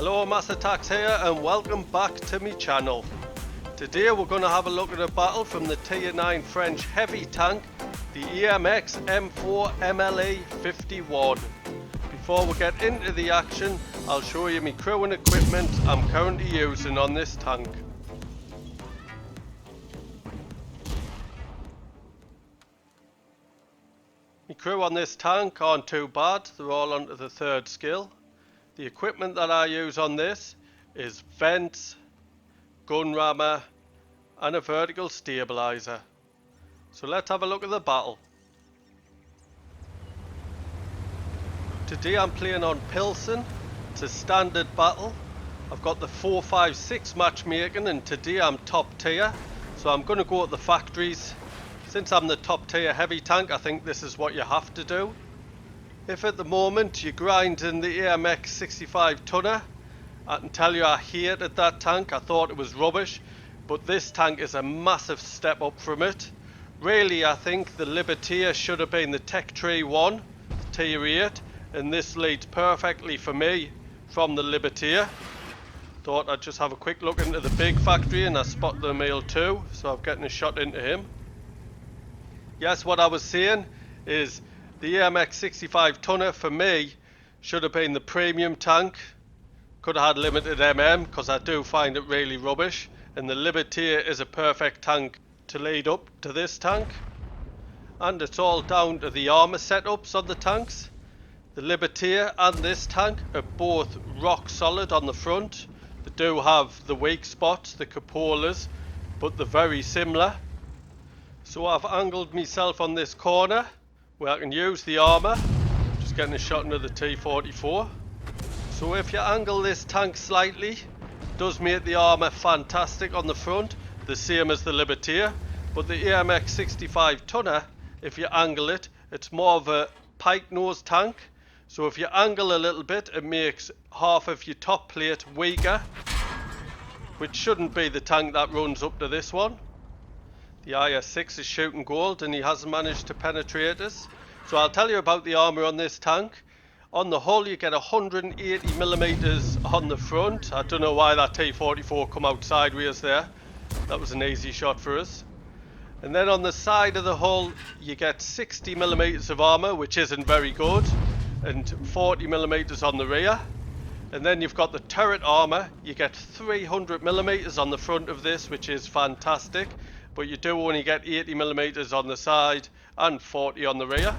Hello, Mass Attacks here and welcome back to my channel. Today we're going to have a look at a battle from the Tier 9 French heavy tank, the AMX M4 MLE 51. Before we get into the action, I'll show you my crew and equipment I'm currently using on this tank. My crew on this tank aren't too bad, they're all onto the 3rd skill. The equipment that I use on this is vents, gun rammer and a vertical stabilizer. So let's have a look at the battle. Today I'm playing on Pilsen. It's a standard battle. I've got the 4-5-6 matchmaking and today I'm top tier. So I'm going to go at the factories. Since I'm the top tier heavy tank, I think this is what you have to do. If at the moment you're grinding the AMX 65 tonner, I can tell you I hated that tank. I thought it was rubbish, but this tank is a massive step up from it. Really, I think the Libertier should have been the Tech Tree 1, tier 8, and this leads perfectly for me from the Libertier. Thought I'd just have a quick look into the big factory and I spotted the male too, so I'm getting a shot into him. Yes, what I was saying is the AMX 65 tonner for me should have been the premium tank. Could have had limited MM because I do find it really rubbish, and the Libertier is a perfect tank to lead up to this tank. And it's all down to the armor setups on the tanks. The Libertier and this tank are both rock solid on the front. They do have the weak spots, the cupolas, but they're very similar. So I've angled myself on this corner where I can use the armor. Just getting a shot into the T-44. So if you angle this tank slightly, it does make the armor fantastic on the front, the same as the Libertier. But the AMX 65 tonner, if you angle it, it's more of a pike nose tank. So if you angle a little bit, it makes half of your top plate weaker, which shouldn't be the tank that runs up to this one. The IS-6 is shooting gold and he hasn't managed to penetrate us. So I'll tell you about the armour on this tank. On the hull you get 180mm on the front. I don't know why that T-44 come out sideways there. That was an easy shot for us. And then on the side of the hull you get 60mm of armour, which isn't very good, and 40mm on the rear. And then you've got the turret armour. You get 300mm on the front of this, which is fantastic. But you do only get 80mm on the side and 40 on the rear.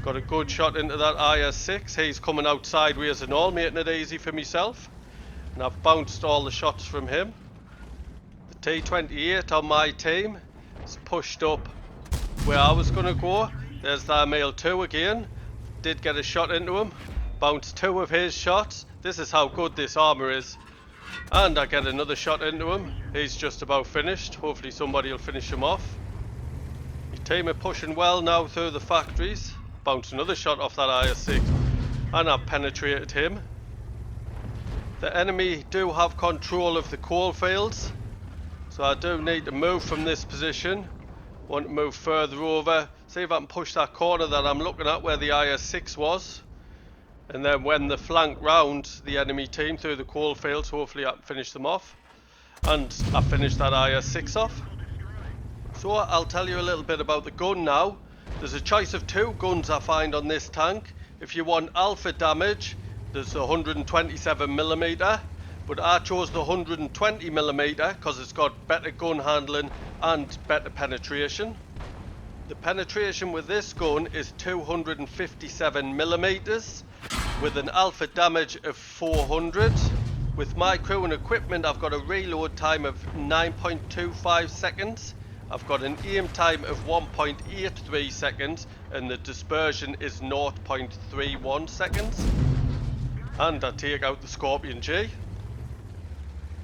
Got a good shot into that IS-6. He's coming out sideways and all, making it easy for myself. And I've bounced all the shots from him. The T-28 on my team is pushed up where I was going to go. There's that male 2 again. Did get a shot into him. Bounced 2 of his shots. This is how good this armour is. And I get another shot into him. He's just about finished. Hopefully somebody will finish him off. My team are pushing well now through the factories. Bounced another shot off that IS-6 and I've penetrated him. The enemy do have control of the coal fields, so I do need to move from this position. Want to move further over, see if I can push that corner that I'm looking at where the IS-6 was. And then when the flank round the enemy team through the coal fields, hopefully I can finish them off. And I finished that IS-6 off. So I'll tell you a little bit about the gun now. There's a choice of 2 guns I find on this tank. If you want alpha damage, there's the 127mm. But I chose the 120mm because it's got better gun handling and better penetration. The penetration with this gun is 257mm. With an alpha damage of 400. With my crew and equipment I've got a reload time of 9.25 seconds. I've got an aim time of 1.83 seconds and the dispersion is 0.31 seconds. And I take out the Scorpion G.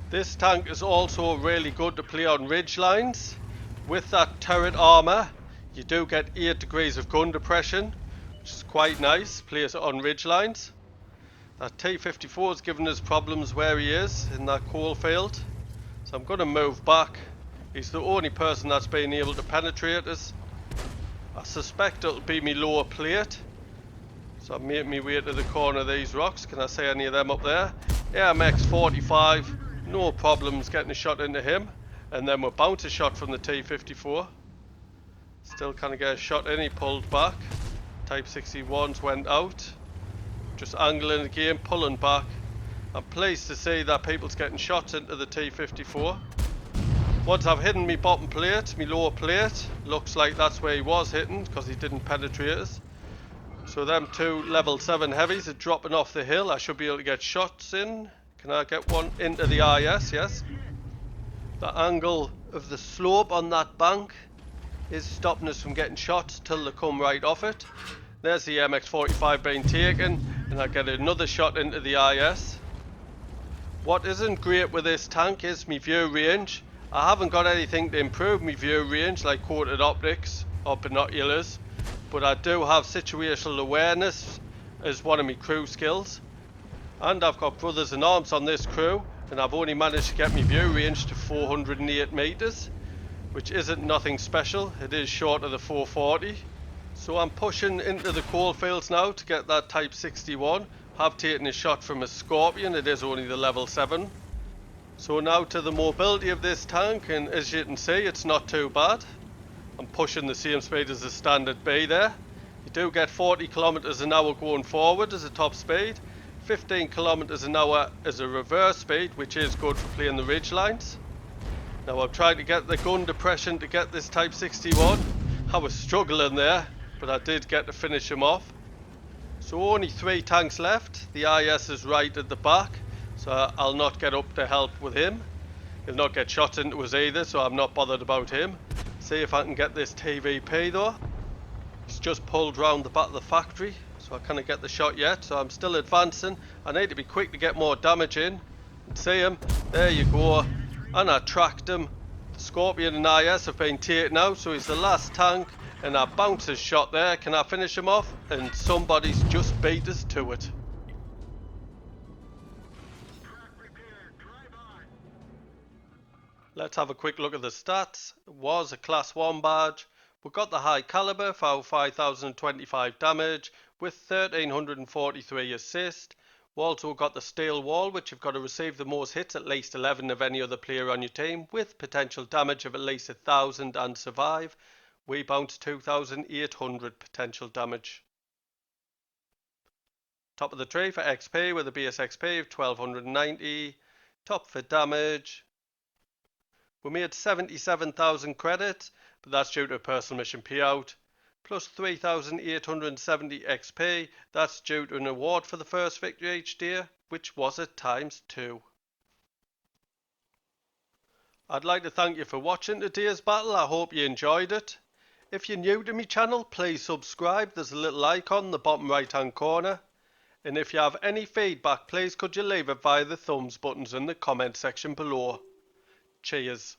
This tank is also really good to play on ridge lines. With that turret armour you do get 8 degrees of gun depression, which is quite nice, plays it on ridge lines. That T-54 is giving us problems where he is in that coal field, so I'm going to move back. He's the only person that's been able to penetrate us. I suspect it'll be me lower plate, so I'm making my way to the corner of these rocks. Can I see any of them up there? AMX 45, no problems getting a shot into him. And then we're bounce a shot from the T54. Still kind of get a shot in, he pulled back. Type 61s went out. Just angling again, pulling back. I'm pleased to see that people's getting shots into the T54. Once I've hidden me bottom plate, me lower plate, looks like that's where he was hitting because he didn't penetrate us. So them two level 7 heavies are dropping off the hill. I should be able to get shots in. Can I get one into the IS? Yes. The angle of the slope on that bank is stopping us from getting shots till they come right off it. There's the MX-45 being taken, and I get another shot into the IS. What isn't great with this tank is my view range. I haven't got anything to improve my view range like coated optics or binoculars, but I do have situational awareness as one of my crew skills. And I've got brothers in arms on this crew, and I've only managed to get my view range to 408 meters, which isn't nothing special. It is short of the 440. So I'm pushing into the coalfields now to get that Type 61. Have taken a shot from a Scorpion, it is only the level 7. So now to the mobility of this tank, and as you can see, it's not too bad. I'm pushing the same speed as the standard B there. You do get 40 kilometers an hour going forward as a top speed, 15 kilometers an hour as a reverse speed, which is good for playing the ridge lines. Now I'm trying to get the gun depression to get this Type 61. I was struggling there, but I did get to finish him off. So only 3 tanks left. The IS is right at the back, so I'll not get up to help with him. He'll not get shot into us either, so I'm not bothered about him. See if I can get this TVP though. He's just pulled round the back of the factory, so I can't get the shot yet, so I'm still advancing. I need to be quick to get more damage in. And see him, there you go. And I tracked him. The Scorpion and IS have been taken out, so he's the last tank. And I bounced his shot there. Can I finish him off? And somebody's just beat us to it. Let's have a quick look at the stats. It was a class 1 badge. We got the high caliber for 5025 damage with 1343 assist. We also got the steel wall, which you've got to receive the most hits, at least 11 of any other player on your team, with potential damage of at least 1000 and survive. We bounced 2800 potential damage. Top of the tree for XP with a base XP of 1290. Top for damage. We made 77,000 credits, but that's due to a personal mission payout. Plus 3,870 XP, that's due to an award for the first victory each day, which was at ×2. I'd like to thank you for watching today's battle. I hope you enjoyed it. If you're new to my channel, please subscribe. There's a little icon in the bottom right hand corner. And if you have any feedback, please could you leave it via the thumbs buttons in the comment section below. Cheers.